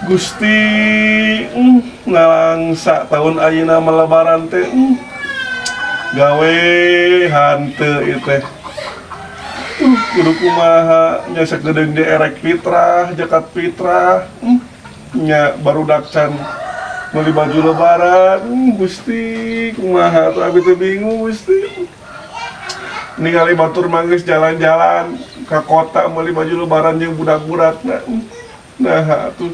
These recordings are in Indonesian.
Gusti ngalangsa tahun ayeuna lebaran teh gawe hante ieu teh. Kudu kumaha nya sakedeung derek fitrah, zakat fitrah. Nya barudak can meuli baju lebaran. Gusti kumaha tuh abi teh bingung Gusti. Ningali batur manggis jalan-jalan ka kota meuli baju lebaran jeung budak-budakna. Nah atuh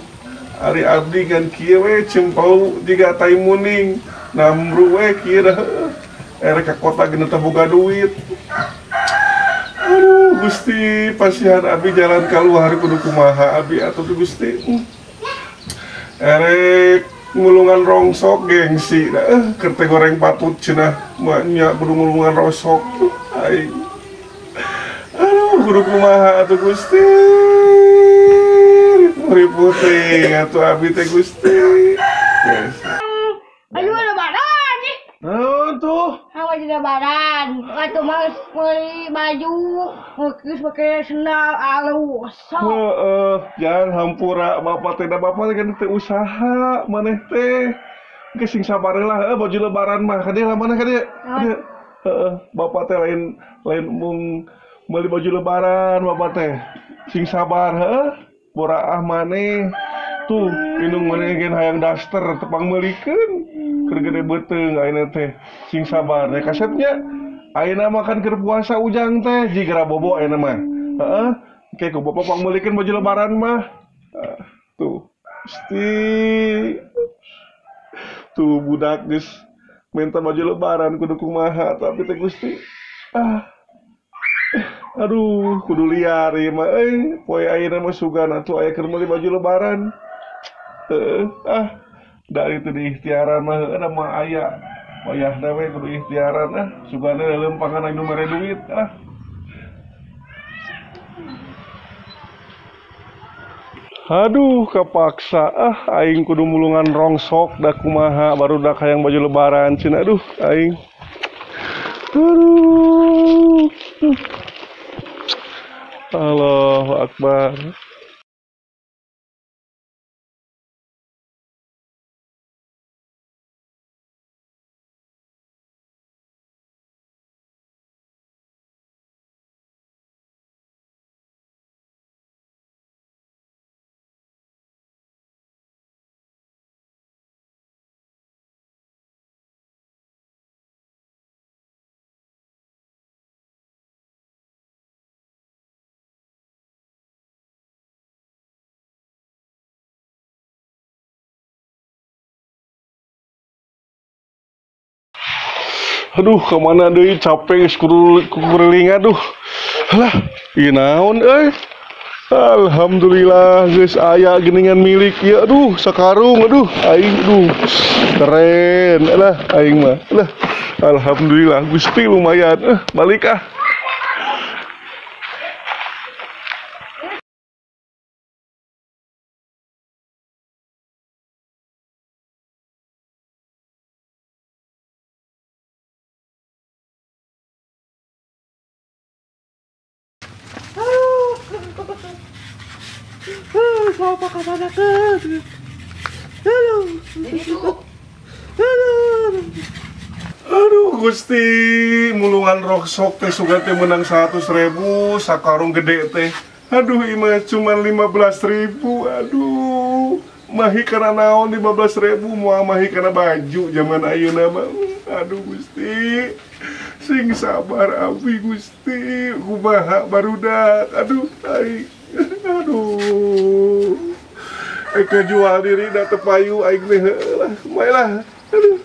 ari abdi kan kieu we cempau jiga tai muning namru we kieu dah erek ka kota geuna teu boga duit. Aduh Gusti pasihan abdi jalan kaluar kudu kumaha abdi atuh tuh Gusti. Erek ngulungan rongsok gengsi dah keur teh goreng patut cenah nya kudu ngulungan rongsok aing. Aduh kudu kumaha atuh Gusti. Riputing atuh abi teh Gusti. Yes. Ayo lebaran nih. Naon tuh? Hawa di lebaran. Atuh mah meuli baju, geus pake sendal alus. Jangan hampura bapak teh da bapak kan teh usaha maneh teh. Geus sing sabar lah baju lebaran mah kadeh lah maneh kadeh. Bapak teh lain mung meuli baju lebaran bapak teh. Sing sabar boraah maneh tuh indung maneh gen hayang daster tepang meulikeun keur gede beuteung ayeuna teh sing sabar nya kasetnya ayeuna mah kan keur puasa ujang teh jigra bobo ayeuna mah oke ku bapak pang meulikeun baju lebaran mah tuh Gusti tuh budak geus minta baju lebaran kudu kumaha tapi teh Gusti aduh kudu liar ieu mah poe ayeuna mah sugan atuh aya keur meuli baju lebaran. Da itu di ikhtiaran mah mah aya wayahna we kudu ikhtiaran sugana leumpangan anu mere duit Aduh kapaksa aing kudu mulungan rongsok da kumaha barudak hayang baju lebaran cenah aduh aing. Aduh. Allahu Akbar. Aduh kemana deui capek geus kuring aduh. Halah ieu naon Alhamdulillah geus aya geuningan milik ieu aduh sakarung aduh aing aduh keren aing mah alhamdulillah Gusti lumayan balik Siapa kemana kan? Halo. Aduh Gusti mulungan rongsok teh sugan teh menang 100.000 sakarung gede teh. Aduh imah cuma 15.000. Aduh mahi kana naon 15.000 moal mahi kana baju zaman ayeuna mah. Aduh Gusti sing sabar abi Gusti kumaha barudak aduh aing. Aduh, eka jual diri da tepayu aing teh lah, kumaha lah. Aduh.